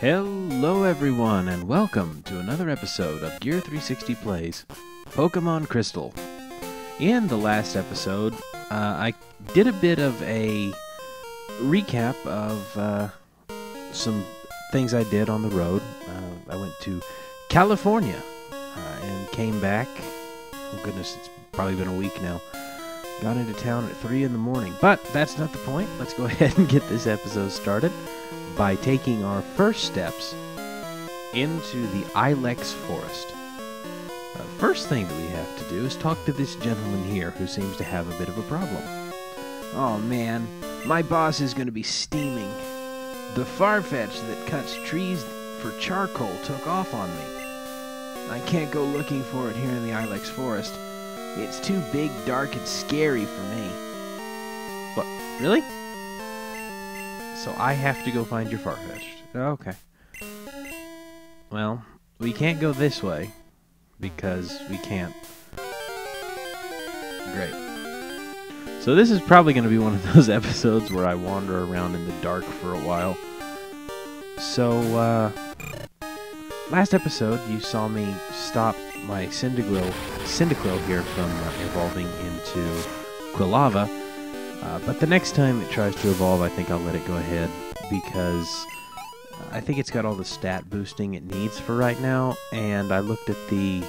Hello everyone, and welcome to another episode of Gear 360 Plays Pokemon Crystal. In the last episode, I did a bit of a recap of some things I did on the road. I went to California and came back. Oh goodness, it's probably been a week now. Got into town at 3 in the morning, but that's not the point. Let's go ahead and get this episode started by taking our first steps into the Ilex forest. The first thing that we have to do is talk to this gentleman here who seems to have a bit of a problem. Oh man, my boss is going to be steaming. The Farfetch that cuts trees for charcoal took off on me. I can't go looking for it here in the Ilex forest. It's too big, dark, and scary for me. What? Really? So I have to go find your Farfetch. Okay. Well, we can't go this way because we can't. Great. So this is probably going to be one of those episodes where I wander around in the dark for a while. So, last episode you saw me stop my Cyndaquil here from evolving into Quilava. But the next time it tries to evolve, I think I'll let it go ahead, because I think it's got all the stat boosting it needs for right now, and I looked at the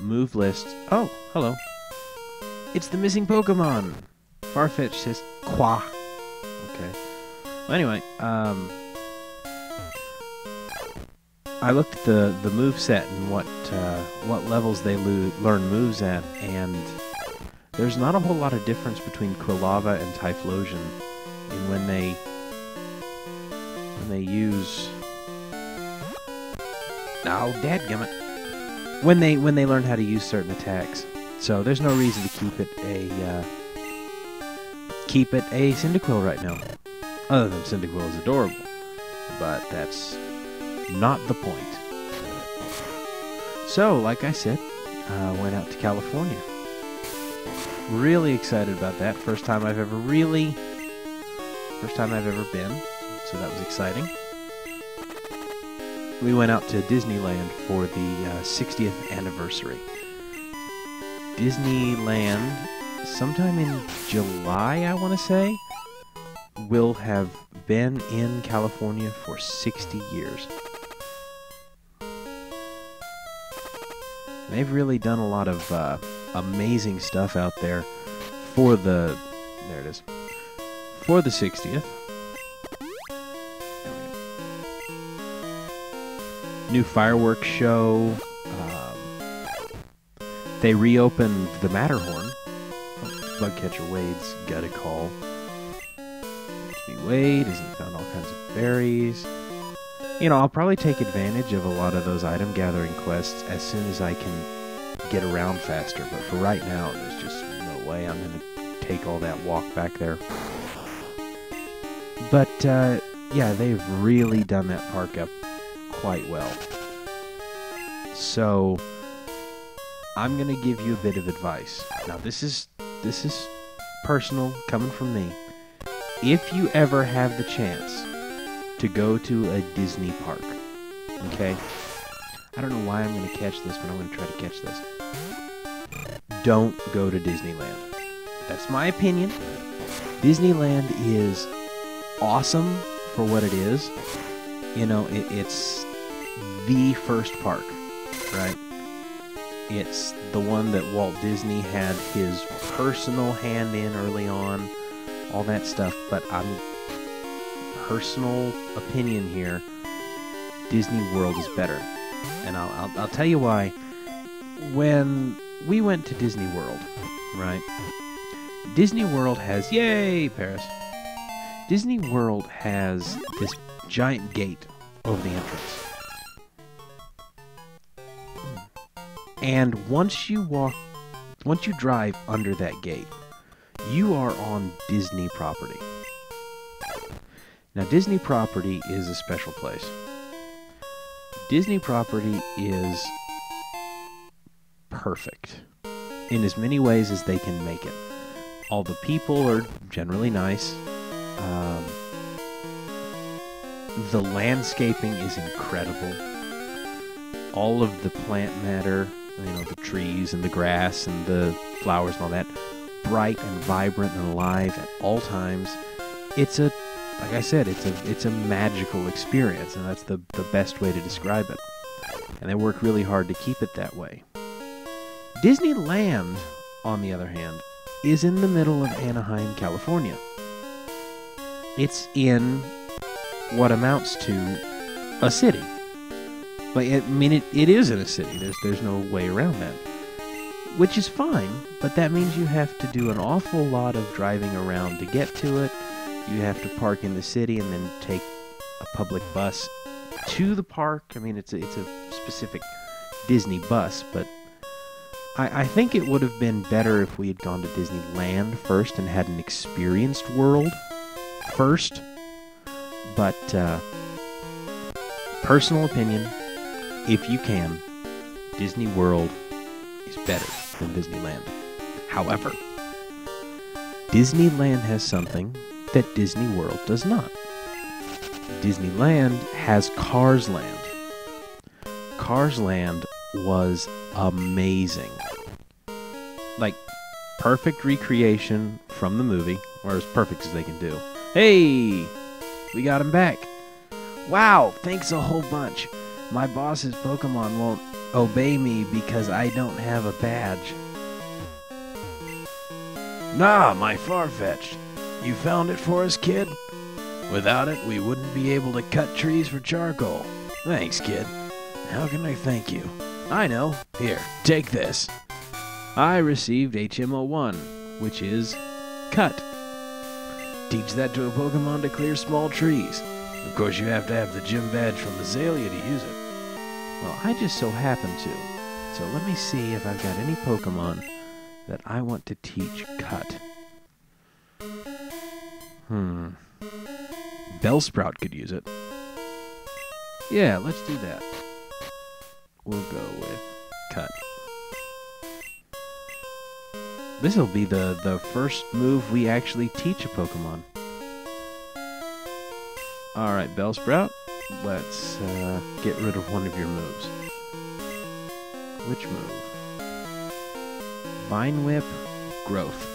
move list. Oh, hello. It's the missing Pokemon! Farfetch says, Qua. Okay. Well, anyway, I looked at the move set and what levels they learn moves at, and there's not a whole lot of difference between Quilava and Typhlosion in when they use. Oh, dadgummit! When they learn how to use certain attacks. So there's no reason to keep it a Cyndaquil right now. Other than Cyndaquil is adorable, but that's not the point. So, like I said, went out to California. Really excited about that. First time I've ever been, so that was exciting. We went out to Disneyland for the 60th anniversary. Disneyland, sometime in July, I want to say, will have been in California for 60 years. And they've really done a lot of amazing stuff out there for the, there it is, for the 60th. There we go. New fireworks show. They reopened the Matterhorn. Oh, Bugcatcher Wade's got a call. Wade hasn't found all kinds of berries. You know, I'll probably take advantage of a lot of those item gathering quests as soon as I can get around faster, but for right now, there's just no way I'm going to take all that walk back there. But, yeah, they've really done that park up quite well. So, I'm going to give you a bit of advice. Now, this is personal, coming from me. If you ever have the chance to go to a Disney park, okay? I don't know why I'm going to catch this, but I'm going to try to catch this. Don't go to Disneyland. That's my opinion. Disneyland is awesome for what it is. You know, it's the first park, right? It's the one that Walt Disney had his personal hand in early on, all that stuff, but personal opinion here, Disney World is better. And I'll tell you why. When we went to Disney World, right? Disney World has, yay, Paris. Disney World has this giant gate over the entrance. And once you drive under that gate, you are on Disney property. Now, Disney property is a special place. Disney property is perfect in as many ways as they can make it. All the people are generally nice. The landscaping is incredible. All of the plant matter, the trees and the grass and the flowers and all that, bright and vibrant and alive at all times. Like I said, it's a magical experience, and that's the best way to describe it. And they work really hard to keep it that way. Disneyland, on the other hand, is in the middle of Anaheim, California. It's in what amounts to a city. Like, it is in a city. There's no way around that. Which is fine, but that means you have to do an awful lot of driving around to get to it. You have to park in the city and then take a public bus to the park. It's a specific Disney bus, but I think it would have been better if we had gone to Disneyland first and had an experienced world first. But personal opinion, if you can, Disney World is better than Disneyland. However, Disneyland has something that Disney World does not. Disneyland has Cars Land. Cars Land was amazing. Like, perfect recreation from the movie, or as perfect as they can do. Hey! We got him back. Wow, thanks a whole bunch. My boss's Pokemon won't obey me because I don't have a badge. Nah, my Farfetch'd. You found it for us, kid? Without it, we wouldn't be able to cut trees for charcoal. Thanks, kid. How can I thank you? I know. Here, take this. I received HM01, which is cut. Teach that to a Pokemon to clear small trees. Of course, you have to have the gym badge from Azalea to use it. Well, I just so happen to. So let me see if I've got any Pokemon that I want to teach cut. Bellsprout could use it. Yeah, let's do that. We'll go with cut. This will be the first move we actually teach a Pokemon. Alright, Bellsprout, let's get rid of one of your moves. Which move? Vine Whip, Growth.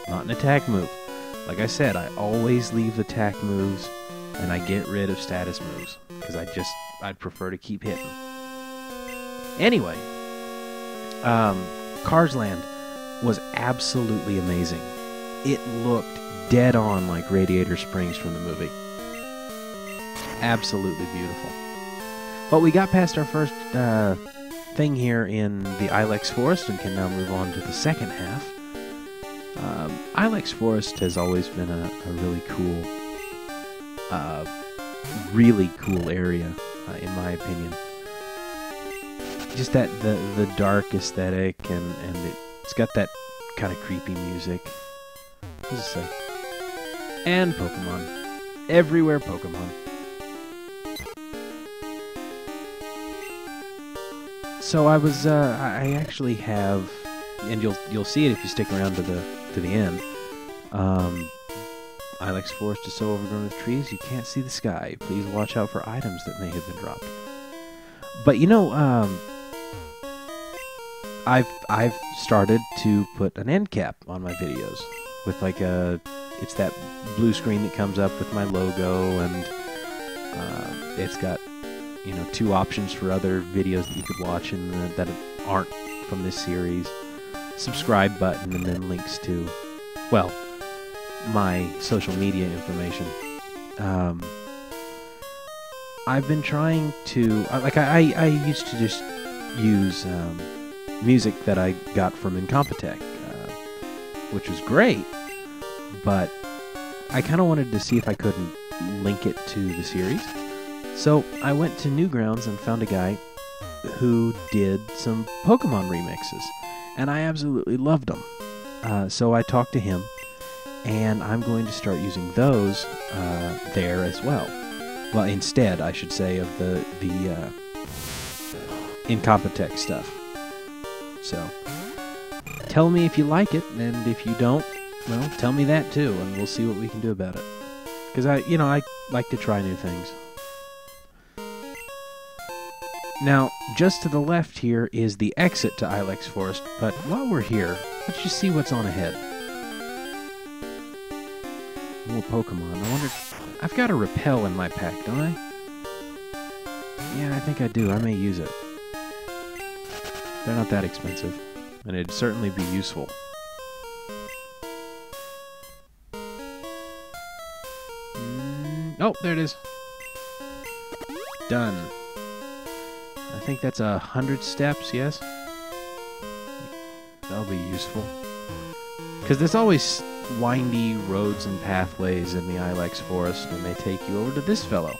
Not an attack move. Like I said, I always leave attack moves and I get rid of status moves because I'd prefer to keep hitting. Anyway, Cars Land was absolutely amazing. It looked dead on like Radiator Springs from the movie. Absolutely beautiful. But we got past our first thing here in the Ilex Forest and can now move on to the second half. Ilex Forest has always been a really cool area, in my opinion. Just that the dark aesthetic and it's got that kind of creepy music. What does it say? And Pokemon. Everywhere Pokemon. So I actually have, and you'll see it if you stick around to the end. Ilex Forest is so overgrown with trees you can't see the sky. Please watch out for items that may have been dropped. But I've started to put an end cap on my videos with it's that blue screen that comes up with my logo, and it's got two options for other videos that you could watch and that aren't from this series. Subscribe button, and then links to, well, my social media information. I've been trying to, I used to just use music that I got from Incompetech, which was great, but I kind of wanted to see if I couldn't link it to the series. So I went to Newgrounds and found a guy who did some Pokemon remixes, and I absolutely loved them. So I talked to him, and I'm going to start using those there as well. Well, instead, I should say, of the Incompetech stuff. So tell me if you like it, and if you don't, well, tell me that too, and we'll see what we can do about it. Because I like to try new things. Now, just to the left here is the exit to Ilex Forest, but while we're here, let's just see what's on ahead. More Pokemon. I wonder if... I've got a repel in my pack, don't I? Yeah, I think I do. I may use it. They're not that expensive, and it'd certainly be useful. Oh, there it is. Done. I think that's 100 steps, yes? That'll be useful. Because there's always windy roads and pathways in the Ilex Forest, and they take you over to this fellow.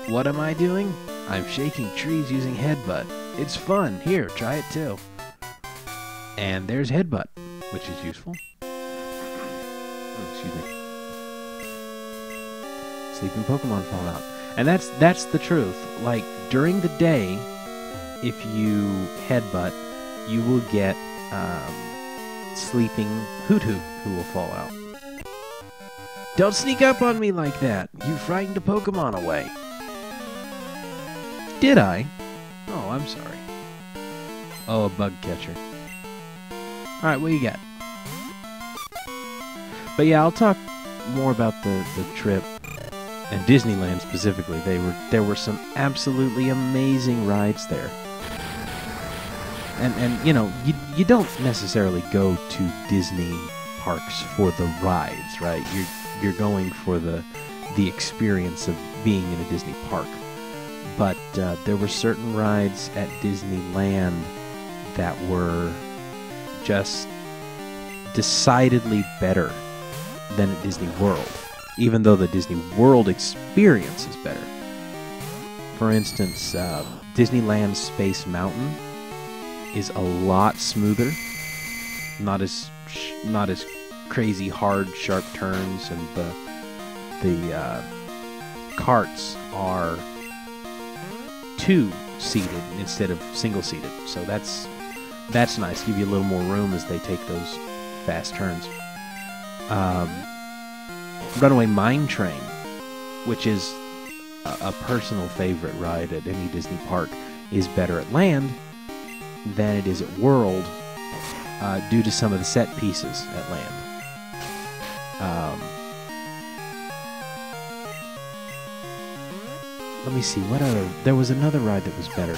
What am I doing? I'm shaking trees using Headbutt. It's fun. Here, try it too. And there's Headbutt, which is useful. Oh, excuse me. Sleeping Pokemon fall out. And that's the truth. Like, during the day, if you Headbutt, you will get sleeping Hoot Hoot who will fall out. Don't sneak up on me like that. You frightened a Pokemon away. Did I? Oh, I'm sorry. Oh, a bug catcher. Alright, what you got? But yeah, I'll talk more about the trip and Disneyland specifically. There were some absolutely amazing rides there. And you know, you don't necessarily go to Disney parks for the rides, right? You're going for the experience of being in a Disney park. But there were certain rides at Disneyland that were just decidedly better than at Disney World, even though the Disney World experience is better. For instance, Disneyland Space Mountain is a lot smoother, not as crazy hard sharp turns, and the carts are two-seated instead of single-seated, so that's nice. Give you a little more room as they take those fast turns. Runaway Mine Train, which is a personal favorite ride at any Disney park, is better at land than it is at World, due to some of the set pieces at land. Let me see, what other... There was another ride that was better.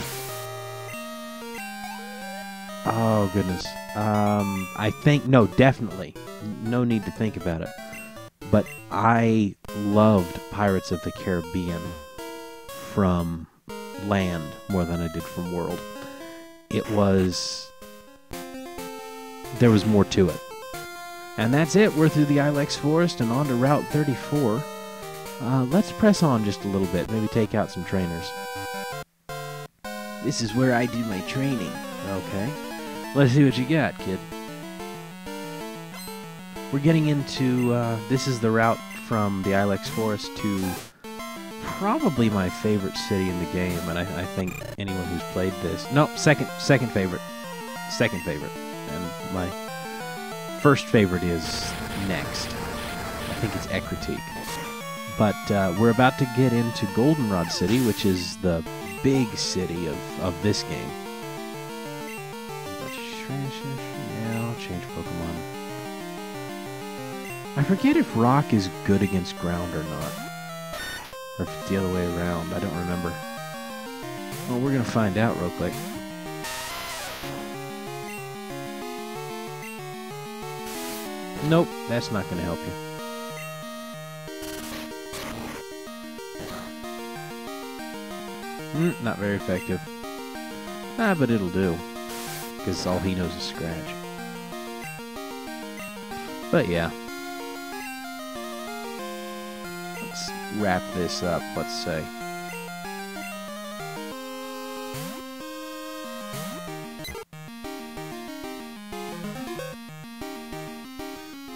Oh, goodness. I think... No, definitely. No need to think about it. But I loved Pirates of the Caribbean from land more than I did from World. It was... There was more to it. And that's it. We're through the Ilex Forest and on to Route 34. Let's press on just a little bit. Maybe take out some trainers. This is where I do my training. Okay. Let's see what you got, kid. We're getting into... this is the route from the Ilex Forest to probably my favorite city in the game, and I think anyone who's played this... No, second favorite. Second favorite. And my first favorite is next. I think it's Ecruteak. But we're about to get into Goldenrod City, which is the big city of this game. Yeah, I'll change Pokemon. I forget if rock is good against ground or not. Or if it's the other way around. I don't remember. Well, we're going to find out real quick. Nope, that's not going to help you. Not very effective. But it'll do. Because all he knows is Scratch. But yeah. Let's wrap this up, let's say.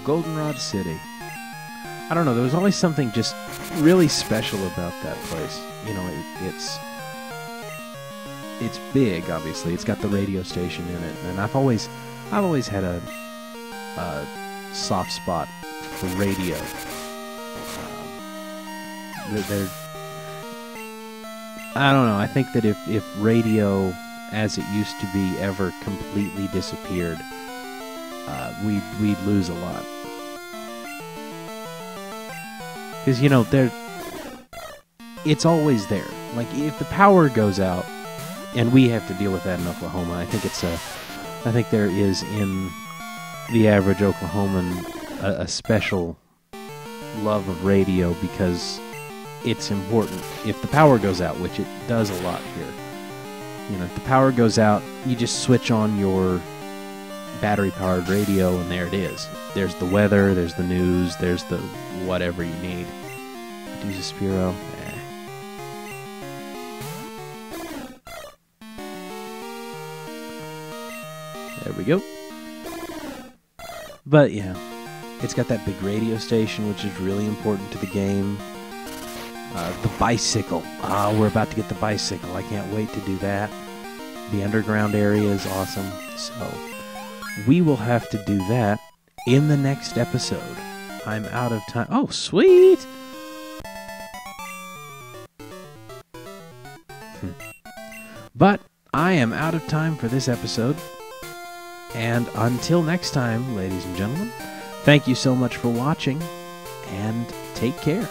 Goldenrod City. I don't know, there was always something just really special about that place. You know, it's big, obviously. It's got the radio station in it, and I've always had a soft spot for radio. I don't know. I think that if radio, as it used to be, ever completely disappeared, we'd lose a lot. Because, you know, it's always there. Like, if the power goes out, and we have to deal with that in Oklahoma, I think there is in the average Oklahoman a special love of radio because it's important. If the power goes out, which it does a lot here, you know, if the power goes out, you just switch on your battery-powered radio, and there it is. There's the weather, there's the news, there's the whatever you need. Use a Spiro. There we go. But yeah, it's got that big radio station, which is really important to the game. The bicycle. We're about to get the bicycle. I can't wait to do that. The underground area is awesome. So we will have to do that in the next episode. I'm out of time. Oh, sweet! But I am out of time for this episode. And until next time, ladies and gentlemen, thank you so much for watching, and take care.